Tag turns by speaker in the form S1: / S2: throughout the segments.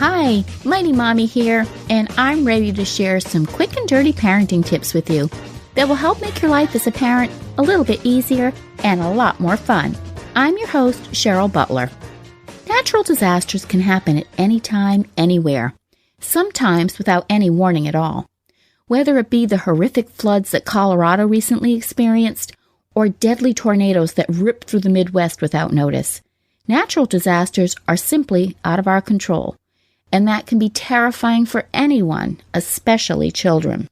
S1: Hi, Mighty Mommy here, and I'm ready to share some quick and dirty parenting tips with you that will help make your life as a parent a little bit easier and a lot more fun. I'm your host, Cheryl Butler. Natural disasters can happen at any time, anywhere, sometimes without any warning at all. Whether it be the horrific floods that Colorado recently experienced or deadly tornadoes that ripped through the Midwest without notice, natural disasters are simply out of our control. And that can be terrifying for anyone, especially children.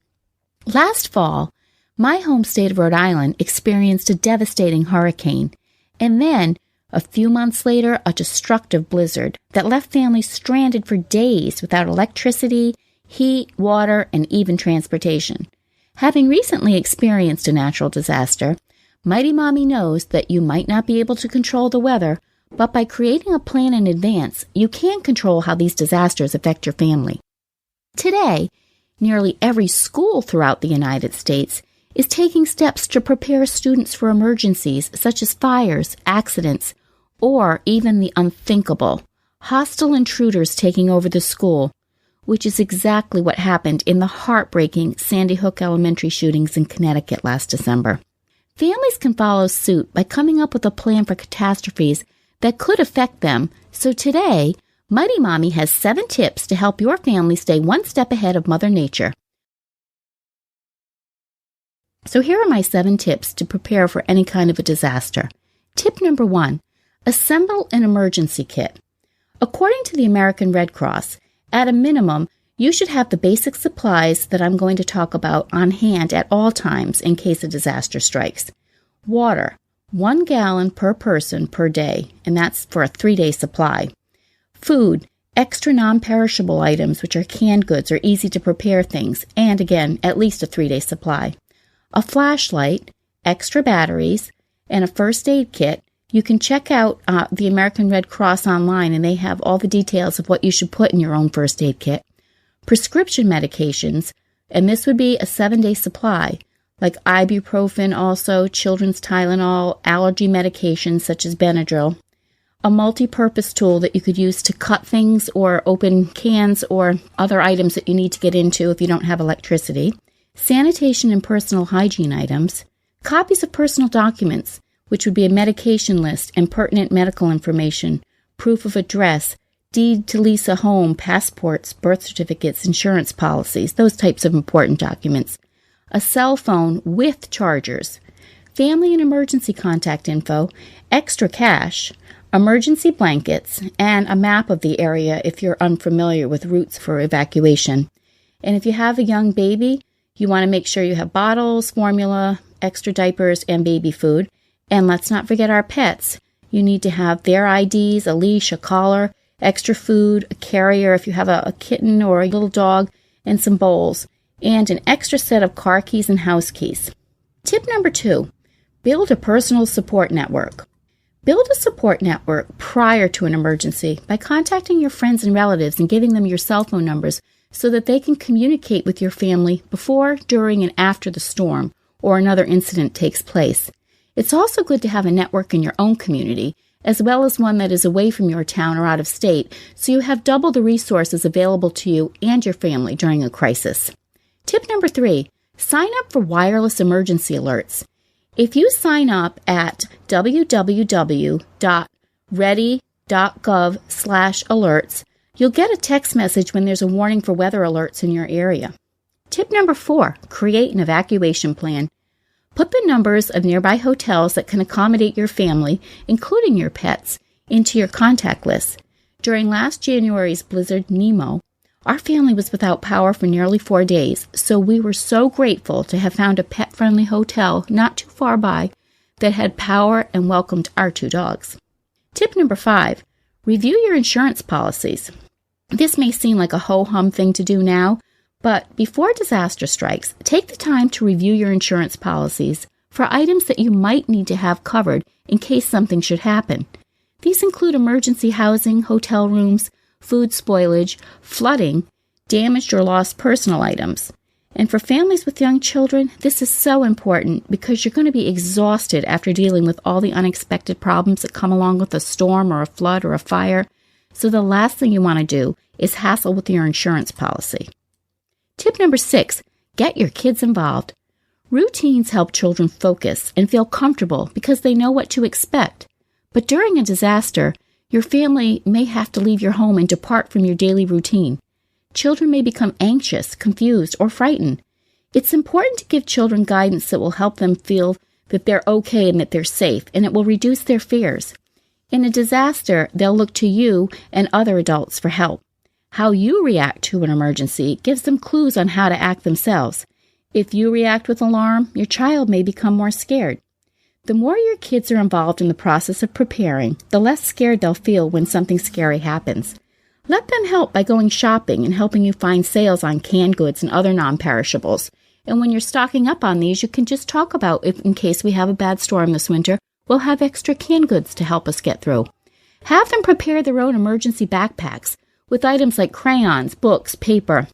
S1: Last fall, my home state of Rhode Island experienced a devastating hurricane, and then, a few months later, a destructive blizzard that left families stranded for days without electricity, heat, water, and even transportation. Having recently experienced a natural disaster, Mighty Mommy knows that you might not be able to control the weather, but by creating a plan in advance, you can control how these disasters affect your family. Today, nearly every school throughout the United States is taking steps to prepare students for emergencies such as fires, accidents, or even the unthinkable, hostile intruders taking over the school, which is exactly what happened in the heartbreaking Sandy Hook Elementary shootings in Connecticut last December. Families can follow suit by coming up with a plan for catastrophes that could affect them. So today, Mighty Mommy has 7 tips to help your family stay one step ahead of Mother Nature. So here are my 7 tips to prepare for any kind of a disaster. Tip number 1, assemble an emergency kit. According to the American Red Cross, at a minimum, you should have the basic supplies that I'm going to talk about on hand at all times in case a disaster strikes. Water, 1 gallon per person per day, and that's for a 3-day supply. Food, extra non-perishable items, which are canned goods or easy to prepare things, and again, at least a 3-day supply. A flashlight, extra batteries, and a first aid kit. You can check out the American Red Cross online, and they have all the details of what you should put in your own first aid kit. Prescription medications, and this would be a 7-day supply, like ibuprofen also, children's Tylenol, allergy medications such as Benadryl, a multi-purpose tool that you could use to cut things or open cans or other items that you need to get into if you don't have electricity, sanitation and personal hygiene items, copies of personal documents, which would be a medication list and pertinent medical information, proof of address, deed to lease a home, passports, birth certificates, insurance policies, those types of important documents, a cell phone with chargers, family and emergency contact info, extra cash, emergency blankets, and a map of the area if you're unfamiliar with routes for evacuation. And if you have a young baby, you want to make sure you have bottles, formula, extra diapers, and baby food. And let's not forget our pets. You need to have their IDs, a leash, a collar, extra food, a carrier if you have a kitten or a little dog, and some bowls, and an extra set of car keys and house keys. Tip number 2, build a personal support network. Build a support network prior to an emergency by contacting your friends and relatives and giving them your cell phone numbers so that they can communicate with your family before, during, and after the storm or another incident takes place. It's also good to have a network in your own community, as well as one that is away from your town or out of state, so you have double the resources available to you and your family during a crisis. Tip number 3, sign up for wireless emergency alerts. If you sign up at www.ready.gov/alerts, you'll get a text message when there's a warning for weather alerts in your area. Tip number 4, create an evacuation plan. Put the numbers of nearby hotels that can accommodate your family, including your pets, into your contact list. During last January's blizzard Nemo, our family was without power for nearly 4 days, so we were so grateful to have found a pet-friendly hotel not too far by that had power and welcomed our 2 dogs. Tip number 5, review your insurance policies. This may seem like a ho-hum thing to do now, but before disaster strikes, take the time to review your insurance policies for items that you might need to have covered in case something should happen. These include emergency housing, hotel rooms, food spoilage, flooding, damaged or lost personal items. And for families with young children, this is so important because you're going to be exhausted after dealing with all the unexpected problems that come along with a storm or a flood or a fire. So the last thing you want to do is hassle with your insurance policy. Tip number 6, get your kids involved. Routines help children focus and feel comfortable because they know what to expect. But during a disaster, your family may have to leave your home and depart from your daily routine. Children may become anxious, confused, or frightened. It's important to give children guidance that will help them feel that they're okay and that they're safe, and it will reduce their fears. In a disaster, they'll look to you and other adults for help. How you react to an emergency gives them clues on how to act themselves. If you react with alarm, your child may become more scared. The more your kids are involved in the process of preparing, the less scared they'll feel when something scary happens. Let them help by going shopping and helping you find sales on canned goods and other non-perishables. And when you're stocking up on these, you can just talk about if in case we have a bad storm this winter, we'll have extra canned goods to help us get through. Have them prepare their own emergency backpacks with items like crayons, books, paper,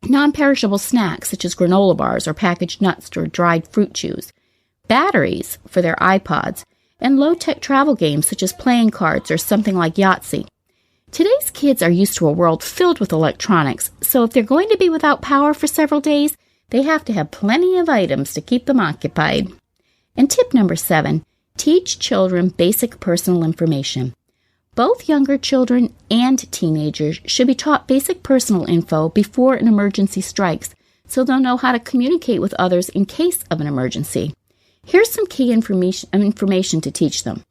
S1: non-perishable snacks such as granola bars or packaged nuts or dried fruit chews, batteries for their iPods, and low-tech travel games such as playing cards or something like Yahtzee. Today's kids are used to a world filled with electronics, so if they're going to be without power for several days, they have to have plenty of items to keep them occupied. And tip number 7, teach children basic personal information. Both younger children and teenagers should be taught basic personal info before an emergency strikes, so they'll know how to communicate with others in case of an emergency. Here's some key information to teach them.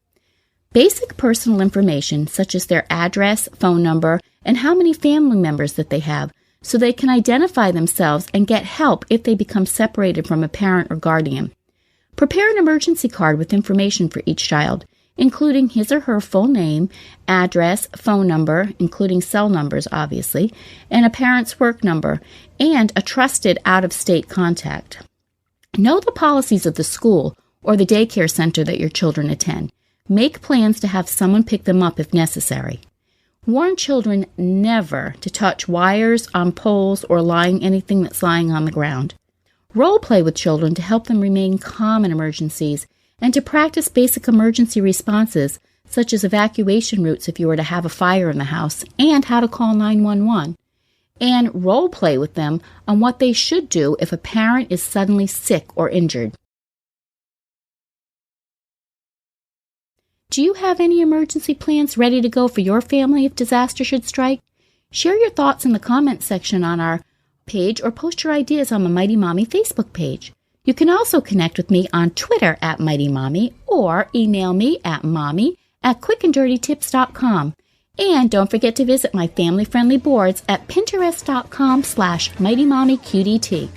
S1: Basic personal information, such as their address, phone number, and how many family members that they have, so they can identify themselves and get help if they become separated from a parent or guardian. Prepare an emergency card with information for each child, including his or her full name, address, phone number, including cell numbers, obviously, and a parent's work number, and a trusted out-of-state contact. Know the policies of the school or the daycare center that your children attend. Make plans to have someone pick them up if necessary. Warn children never to touch wires on poles or anything that's lying on the ground. Role play with children to help them remain calm in emergencies and to practice basic emergency responses such as evacuation routes if you were to have a fire in the house and how to call 911. And role play with them on what they should do if a parent is suddenly sick or injured. Do you have any emergency plans ready to go for your family if disaster should strike? Share your thoughts in the comments section on our page or post your ideas on the Mighty Mommy Facebook page. You can also connect with me on Twitter at Mighty Mommy or email me at mommy@quickanddirtytips.com. And don't forget to visit my family-friendly boards at pinterest.com/MightyMommyQDT.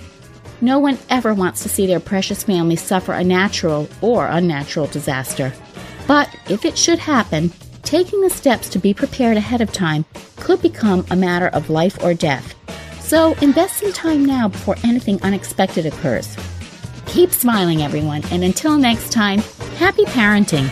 S1: No one ever wants to see their precious family suffer a natural or unnatural disaster. But if it should happen, taking the steps to be prepared ahead of time could become a matter of life or death. So invest some time now before anything unexpected occurs. Keep smiling, everyone, and until next time, happy parenting.